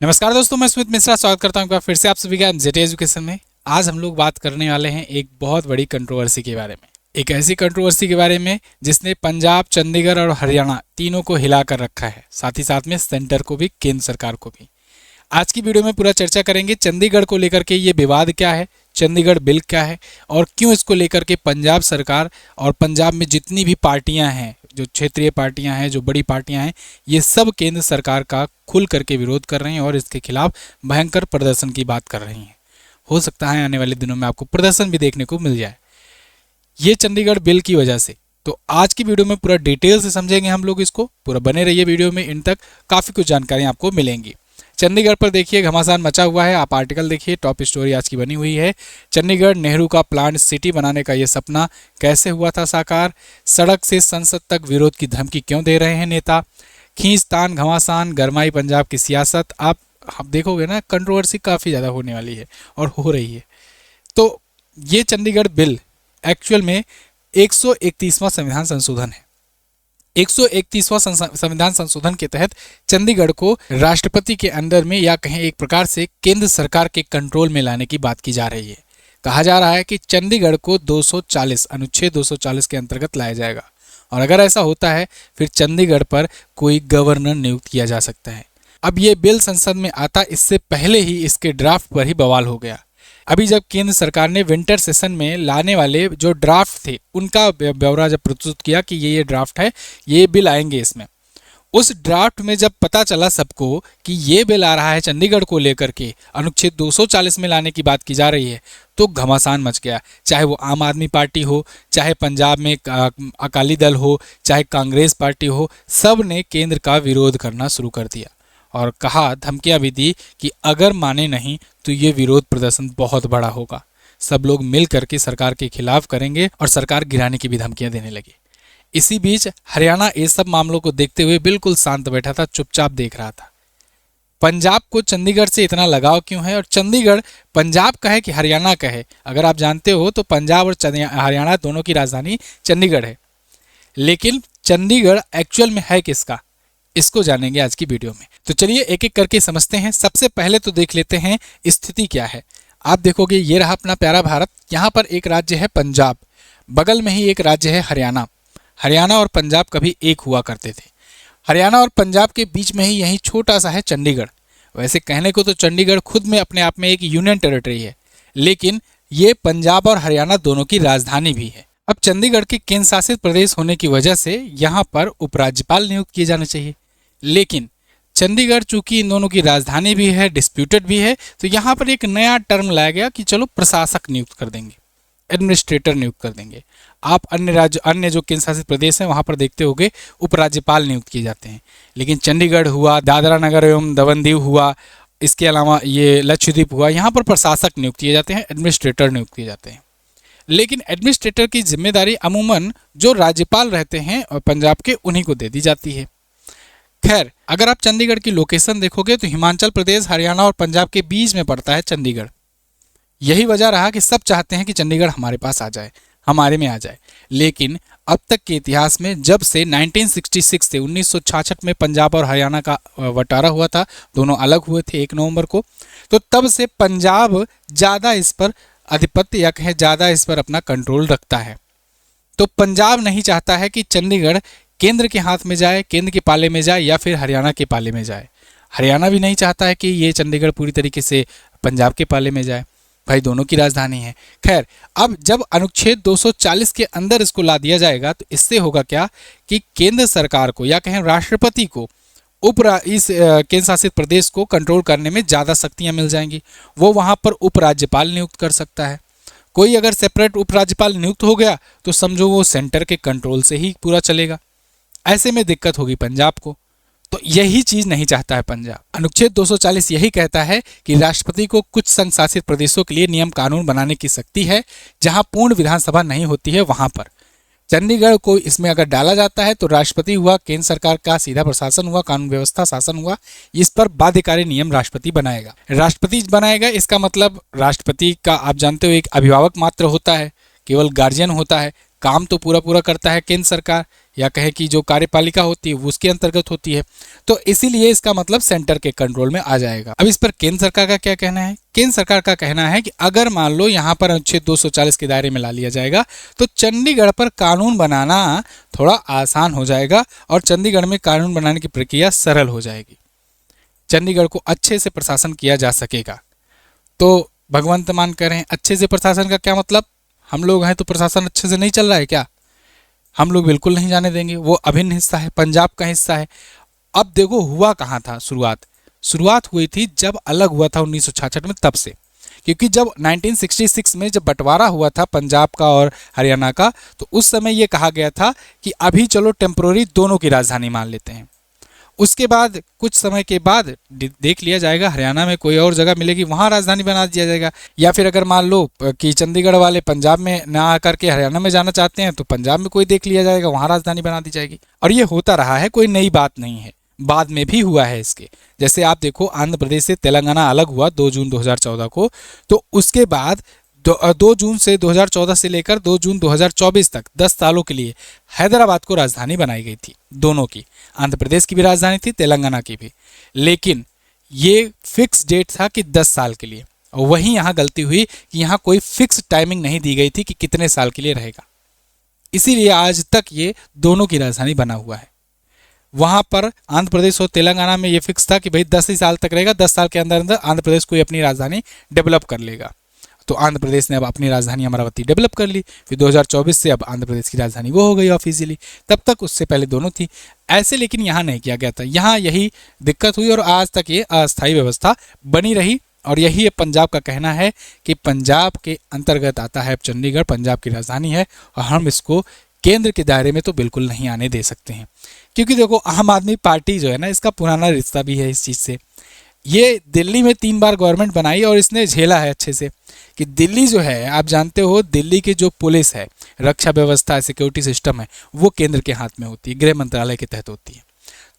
नमस्कार दोस्तों, मैं स्मित मिश्रा स्वागत करता हूं एक बार फिर से आप सभी का जेटे एजुकेशन में। आज हम लोग बात करने वाले हैं एक बहुत बड़ी कंट्रोवर्सी के बारे में। एक ऐसी कंट्रोवर्सी के बारे में जिसने पंजाब, चंडीगढ़ और हरियाणा तीनों को हिला कर रखा है, साथ ही साथ में सेंटर को भी, केंद्र सरकार को भी। आज की वीडियो में पूरा चर्चा करेंगे चंडीगढ़ को लेकर के ये विवाद क्या है, चंडीगढ़ बिल क्या है और क्यों इसको लेकर के पंजाब सरकार और पंजाब में जितनी भी पार्टियां हैं, जो क्षेत्रीय पार्टियां हैं, जो बड़ी पार्टियां हैं, ये सब केंद्र सरकार का खुल करके विरोध कर रहे हैं और इसके खिलाफ भयंकर प्रदर्शन की बात कर रही हैं। हो सकता है आने वाले दिनों में आपको प्रदर्शन भी देखने को मिल जाए ये चंडीगढ़ बिल की वजह से। तो आज की वीडियो में पूरा डिटेल से समझेंगे हम लोग इसको। पूरा बने रहिए वीडियो में, इन तक काफ़ी कुछ जानकारी आपको मिलेंगी। चंडीगढ़ पर देखिए घमासान मचा हुआ है। आप आर्टिकल देखिए, टॉप स्टोरी आज की बनी हुई है। चंडीगढ़, नेहरू का प्लांट सिटी बनाने का ये सपना कैसे हुआ था साकार, सड़क से संसद तक विरोध की धमकी क्यों दे रहे हैं नेता, खींचतान घमासान, गरमाई पंजाब की सियासत। आप देखोगे ना, कंट्रोवर्सी काफ़ी ज़्यादा होने वाली है और हो रही है। तो ये चंडीगढ़ बिल एक्चुअल में 131वां संविधान संशोधन है। 131वां संविधान संशोधन के तहत चंडीगढ़ को राष्ट्रपति के अंडर में, या कहें एक प्रकार से केंद्र सरकार के कंट्रोल में लाने की बात की जा रही है। कहा जा रहा है कि चंडीगढ़ को 240 अनुच्छेद 240 के अंतर्गत लाया जाएगा और अगर ऐसा होता है फिर चंडीगढ़ पर कोई गवर्नर नियुक्त किया जा सकता है। अब ये बिल संसद में आता इससे पहले ही इसके ड्राफ्ट पर ही बवाल हो गया। अभी जब केंद्र सरकार ने विंटर सेशन में लाने वाले जो ड्राफ्ट थे उनका ब्यौरा जब प्रस्तुत किया कि ये ड्राफ्ट है, ये बिल आएंगे इसमें, उस ड्राफ्ट में जब पता चला सबको कि ये बिल आ रहा है चंडीगढ़ को लेकर के, अनुच्छेद 240 में लाने की बात की जा रही है, तो घमासान मच गया। चाहे वो आम आदमी पार्टी हो, चाहे पंजाब में अकाली दल हो, चाहे कांग्रेस पार्टी हो, सब ने केंद्र का विरोध करना शुरू कर दिया और कहा, धमकियां भी दी कि अगर माने नहीं तो ये विरोध प्रदर्शन बहुत बड़ा होगा। सब लोग मिल करके सरकार के खिलाफ करेंगे और सरकार गिराने की भी धमकियां देने लगे। इसी बीच हरियाणा ये सब मामलों को देखते हुए बिल्कुल शांत बैठा था, चुपचाप देख रहा था। पंजाब को चंडीगढ़ से इतना लगाव क्यों है और चंडीगढ़ पंजाब का है कि हरियाणा का है? अगर आप जानते हो तो पंजाब और हरियाणा दोनों की राजधानी चंडीगढ़ है, लेकिन चंडीगढ़ एक्चुअल में है किसका, इसको जानेंगे आज की वीडियो में। तो चलिए एक एक करके समझते हैं। सबसे पहले तो देख लेते हैं स्थिति क्या है। आप देखोगे ये रहा अपना प्यारा भारत, यहाँ पर एक राज्य है पंजाब, बगल में ही एक राज्य है हरियाणा। हरियाणा और पंजाब कभी एक हुआ करते थे। हरियाणा और पंजाब के बीच में ही यही छोटा सा है चंडीगढ़। वैसे कहने को तो चंडीगढ़ खुद में अपने आप में एक यूनियन टेरिटरी है, लेकिन ये पंजाब और हरियाणा दोनों की राजधानी भी है। अब चंडीगढ़ के केंद्र शासित प्रदेश होने की वजह से यहाँ पर उपराज्यपाल नियुक्त किए जाने चाहिए, लेकिन चंडीगढ़ चूंकि इन दोनों की राजधानी भी है, डिस्प्यूटेड भी है, तो यहाँ पर एक नया टर्म लाया गया कि चलो प्रशासक नियुक्त कर देंगे, एडमिनिस्ट्रेटर नियुक्त कर देंगे। आप अन्य जो केंद्र शासित प्रदेश हैं वहाँ पर देखते होंगे उपराज्यपाल नियुक्त किए जाते हैं, लेकिन चंडीगढ़ हुआ, दादरा नगर एवं दमन दीव हुआ, इसके अलावा ये लक्षद्वीप हुआ, यहाँ पर प्रशासक नियुक्त किए जाते हैं, एडमिनिस्ट्रेटर नियुक्त किए जाते हैं। लेकिन एडमिनिस्ट्रेटर की जिम्मेदारी अमूमन जो राज्यपाल रहते हैं और पंजाब के, उन्हीं को दे दी जाती है। खैर, अगर आप चंडीगढ़ की लोकेशन देखोगे तो हिमाचल प्रदेश, हरियाणा और पंजाब के बीच में पड़ता है चंडीगढ़। यही वजह रहा कि सब चाहते हैं कि चंडीगढ़ हमारे पास आ जाए, हमारे में आ जाए। लेकिन अब तक के इतिहास में, जब से 1966 से 1966 में पंजाब और हरियाणा का बंटवारा हुआ था, दोनों अलग हुए थे 1 नवंबर को, तो तब से पंजाब ज़्यादा इस पर आधिपत्य, या कहें ज़्यादा इस पर अपना कंट्रोल रखता है। तो पंजाब नहीं चाहता है कि चंडीगढ़ केंद्र के हाथ में जाए, केंद्र के पाले में जाए, या फिर हरियाणा के पाले में जाए। हरियाणा भी नहीं चाहता है कि ये चंडीगढ़ पूरी तरीके से पंजाब के पाले में जाए, भाई दोनों की राजधानी है। खैर, अब जब अनुच्छेद 240 के अंदर इसको ला दिया जाएगा तो इससे होगा क्या कि केंद्र सरकार को, या कहें राष्ट्रपति को, इस केंद्र शासित प्रदेश को कंट्रोल करने में ज़्यादा शक्तियाँ मिल जाएंगी। वो वहाँ पर उपराज्यपाल नियुक्त कर सकता है। कोई अगर सेपरेट उपराज्यपाल नियुक्त हो गया तो समझो वो सेंटर के कंट्रोल से ही पूरा चलेगा। ऐसे में दिक्कत होगी पंजाब को, तो यही चीज नहीं चाहता है पंजाब। अनुच्छेद 240 यही कहता है कि राष्ट्रपति को कुछ संघ शासित प्रदेशों के लिए नियम कानून बनाने की शक्ति है, जहां पूर्ण विधानसभा नहीं होती है वहां पर। चंडीगढ़ को इसमें अगर डाला जाता है तो राष्ट्रपति हुआ, केंद्र सरकार का सीधा प्रशासन हुआ, कानून व्यवस्था शासन हुआ, इस पर बाध्यकारी नियम राष्ट्रपति बनाएगा। राष्ट्रपति बनाएगा, इसका मतलब राष्ट्रपति का आप जानते हो एक अभिभावक मात्र होता है, केवल गार्जियन होता है, काम तो पूरा पूरा करता है केंद्र सरकार, या कहें कि जो कार्यपालिका होती है वो उसके अंतर्गत होती है। तो इसीलिए इसका मतलब सेंटर के कंट्रोल में आ जाएगा। अब इस पर केंद्र सरकार का क्या कहना है? केंद्र सरकार का कहना है कि अगर मान लो यहाँ पर अनुच्छेद 240 के दायरे में ला लिया जाएगा तो चंडीगढ़ पर कानून बनाना थोड़ा आसान हो जाएगा और चंडीगढ़ में कानून बनाने की प्रक्रिया सरल हो जाएगी, चंडीगढ़ को अच्छे से प्रशासन किया जा सकेगा। तो भगवंत मान कह रहे हैं अच्छे से प्रशासन का क्या मतलब? हम लोग हैं तो प्रशासन अच्छे से नहीं चल रहा है क्या? हम लोग बिल्कुल नहीं जाने देंगे, वो अभिन्न हिस्सा है, पंजाब का हिस्सा है। अब देखो हुआ कहाँ था शुरुआत हुई थी जब अलग हुआ था 1966 में, तब से। क्योंकि जब 1966 में जब बंटवारा हुआ था पंजाब का और हरियाणा का, तो उस समय ये कहा गया था कि अभी चलो टेम्पोररी दोनों की राजधानी मान लेते हैं। उसके बाद कुछ समय के बाद देख लिया जाएगा, हरियाणा में कोई और जगह मिलेगी वहाँ राजधानी बना दिया जाएगा। या फिर अगर मान लो कि चंडीगढ़ वाले पंजाब में ना आकर के हरियाणा में जाना चाहते हैं तो पंजाब में कोई देख लिया जाएगा, वहाँ राजधानी बना दी जाएगी। और ये होता रहा है, कोई नई बात नहीं है, बाद में भी हुआ है इसके। जैसे आप देखो आंध्र प्रदेश से तेलंगाना अलग हुआ 2 जून 2014 को, तो उसके बाद 2 जून से 2014 से लेकर 2 जून 2024 तक 10 सालों के लिए हैदराबाद को राजधानी बनाई गई थी, दोनों की, आंध्र प्रदेश की भी राजधानी थी, तेलंगाना की भी। लेकिन ये फिक्स डेट था कि 10 साल के लिए, और वहीं यहाँ गलती हुई कि यहाँ कोई फिक्स टाइमिंग नहीं दी गई थी कि कितने साल के लिए रहेगा। इसीलिए आज तक ये दोनों की राजधानी बना हुआ है। वहाँ पर आंध्र प्रदेश और तेलंगाना में ये फिक्स था कि भाई 10 ही साल तक रहेगा, 10 साल के अंदर अंदर आंध्र प्रदेश कोई अपनी राजधानी डेवलप कर लेगा। तो आंध्र प्रदेश ने अब अपनी राजधानी अमरावती डेवलप कर ली, फिर 2024 से अब आंध्र प्रदेश की राजधानी वो हो गई ऑफिशियली। तब तक उससे पहले दोनों थी ऐसे, लेकिन यहाँ नहीं किया गया था। यहाँ यही दिक्कत हुई और आज तक ये अस्थायी व्यवस्था बनी रही। और यही पंजाब का कहना है कि पंजाब के अंतर्गत आता है चंडीगढ़, पंजाब की राजधानी है और हम इसको केंद्र के दायरे में तो बिल्कुल नहीं आने दे सकते हैं। क्योंकि देखो आम आदमी पार्टी जो है ना, इसका पुराना रिश्ता भी है इस चीज़ से। ये दिल्ली में 3 बार गवर्नमेंट बनाई और इसने झेला है अच्छे से कि दिल्ली जो है, आप जानते हो दिल्ली की जो पुलिस है, रक्षा व्यवस्था है, सिक्योरिटी सिस्टम है, वो केंद्र के हाथ में होती है, गृह मंत्रालय के तहत होती है।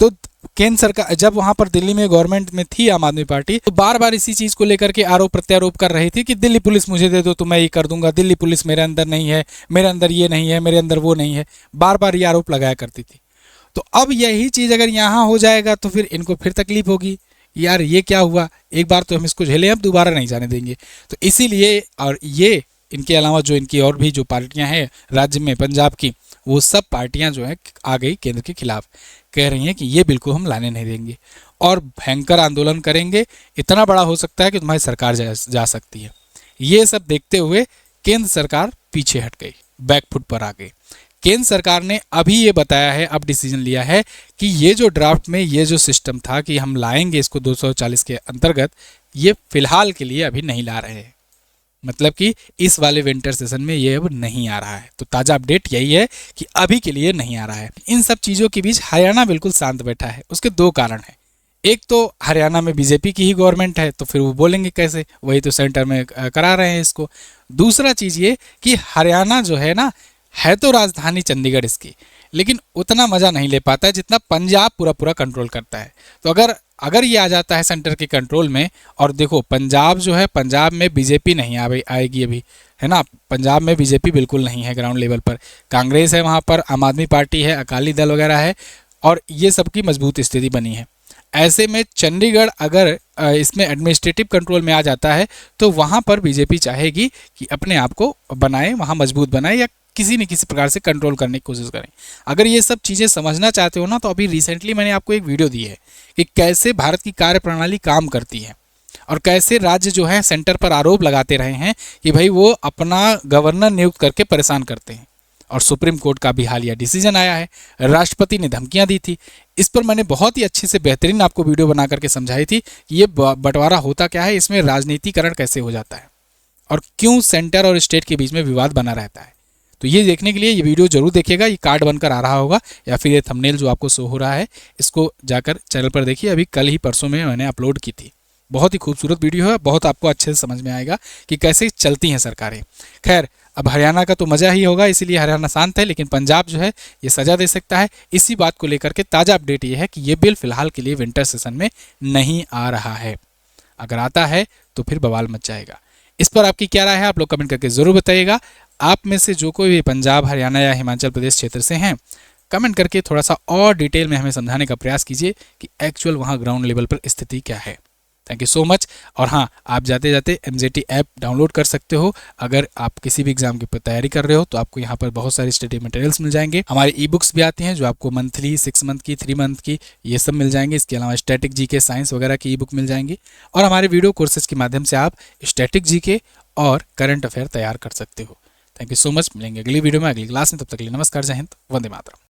तो केंद्र सरकार जब वहाँ पर दिल्ली में गवर्नमेंट में थी आम आदमी पार्टी, तो बार बार इसी चीज़ को लेकर के आरोप प्रत्यारोप कर रही थी कि दिल्ली पुलिस मुझे दे दो तो मैं ये कर दूंगा, दिल्ली पुलिस मेरे अंदर नहीं है, मेरे अंदर ये नहीं है, मेरे अंदर वो नहीं है, बार बार ये आरोप लगाया करती थी। तो अब यही चीज़ अगर यहाँ हो जाएगा तो फिर इनको फिर तकलीफ होगी, यार ये क्या हुआ, एक बार तो हम इसको झेले, अब दोबारा नहीं जाने देंगे। तो इसीलिए, और ये इनके अलावा जो इनकी और भी जो पार्टियां हैं राज्य में पंजाब की, वो सब पार्टियां जो हैं आ गई केंद्र के खिलाफ, कह रही हैं कि ये बिल्कुल हम लाने नहीं देंगे और भयंकर आंदोलन करेंगे, इतना बड़ा हो सकता है कि तुम्हारी सरकार जा सकती है। ये सब देखते हुए केंद्र सरकार पीछे हट गई, बैकफुट पर आ गई। केंद्र सरकार ने अभी ये बताया है, अब डिसीजन लिया है कि ये जो ड्राफ्ट में ये जो सिस्टम था कि हम लाएंगे इसको 240 के अंतर्गत, ये फिलहाल के लिए अभी नहीं ला रहे हैं। मतलब कि इस वाले विंटर सेशन में ये अब नहीं आ रहा है। तो ताज़ा अपडेट यही है कि अभी के लिए नहीं आ रहा है। इन सब चीज़ों के बीच हरियाणा बिल्कुल शांत बैठा है। उसके 2 कारण हैं। एक तो हरियाणा में बीजेपी की ही गवर्नमेंट है, तो फिर वो बोलेंगे कैसे, वही तो सेंटर में करा रहे हैं इसको। दूसरा चीज़ ये कि हरियाणा जो है ना, है तो राजधानी चंडीगढ़ इसकी, लेकिन उतना मज़ा नहीं ले पाता है जितना पंजाब पूरा कंट्रोल करता है। तो अगर ये आ जाता है सेंटर के कंट्रोल में, और देखो पंजाब जो है, पंजाब में बीजेपी नहीं आएगी अभी, है ना, पंजाब में बीजेपी बिल्कुल नहीं है ग्राउंड लेवल पर। कांग्रेस है वहाँ पर, आम आदमी पार्टी है, अकाली दल वगैरह है, और ये सबकी मजबूत स्थिति बनी है। ऐसे में चंडीगढ़ अगर इसमें एडमिनिस्ट्रेटिव कंट्रोल में आ जाता है तो वहाँ पर बीजेपी चाहेगी कि अपने आप को बनाए, वहाँ मजबूत बनाए, या किसी न किसी प्रकार से कंट्रोल करने की कोशिश करें। अगर ये सब चीज़ें समझना चाहते हो ना, तो अभी रिसेंटली मैंने आपको एक वीडियो दी है कि कैसे भारत की कार्यप्रणाली काम करती है और कैसे राज्य जो है सेंटर पर आरोप लगाते रहे हैं कि भाई वो अपना गवर्नर नियुक्त करके परेशान करते हैं। और सुप्रीम कोर्ट का भी हालिया डिसीजन आया है, राष्ट्रपति ने धमकियां दी थी। इस पर मैंने बहुत ही अच्छे से बेहतरीन आपको वीडियो बना करके समझाई थी कि ये बंटवारा होता क्या है, इसमें राजनीतिकरण कैसे हो जाता है और क्यों सेंटर और स्टेट के बीच में विवाद बना रहता है। तो ये देखने के लिए ये वीडियो जरूर देखिएगा। ये कार्ड बनकर आ रहा होगा या फिर ये थंबनेल जो आपको शो हो रहा है, इसको जाकर चैनल पर देखिए। अभी कल ही परसों में मैंने अपलोड की थी। बहुत ही खूबसूरत वीडियो है, बहुत आपको अच्छे से समझ में आएगा कि कैसे चलती हैं सरकारें। खैर, अब हरियाणा का तो मज़ा ही होगा, इसीलिए हरियाणा शांत है, लेकिन पंजाब जो है ये सजा दे सकता है। इसी बात को लेकर के ताज़ा अपडेट ये है कि ये बिल फिलहाल के लिए विंटर सेशन में नहीं आ रहा है। अगर आता है तो फिर बवाल मच जाएगा। इस पर आपकी क्या राय है, आप लोग कमेंट करके ज़रूर बताइएगा। आप में से जो कोई भी पंजाब, हरियाणा या हिमाचल प्रदेश क्षेत्र से हैं, कमेंट करके थोड़ा सा और डिटेल में हमें समझाने का प्रयास कीजिए कि एक्चुअल वहाँ ग्राउंड लेवल पर स्थिति क्या है। Thank you so much. और हाँ, आप जाते जाते MJT ऐप डाउनलोड कर सकते हो। अगर आप किसी भी एग्जाम की तैयारी कर रहे हो तो आपको यहाँ पर बहुत सारी स्टडी मटेरियल्स मिल जाएंगे। हमारी ई बुक्स भी आती हैं जो आपको मंथली, 6 मंथ की, 3 मंथ की, ये सब मिल जाएंगे। इसके अलावा स्टैटिक जीके, साइंस वगैरह की ई बुक मिल जाएंगी। और हमारे वीडियो कोर्सेज के माध्यम से आप स्टैटिक जीके और करंट अफेयर तैयार कर सकते हो। Thank you so much. मिलेंगे अगली वीडियो में, अगली क्लास में। तब तक के लिए नमस्कार, जय हिंद, वंदे मातरम।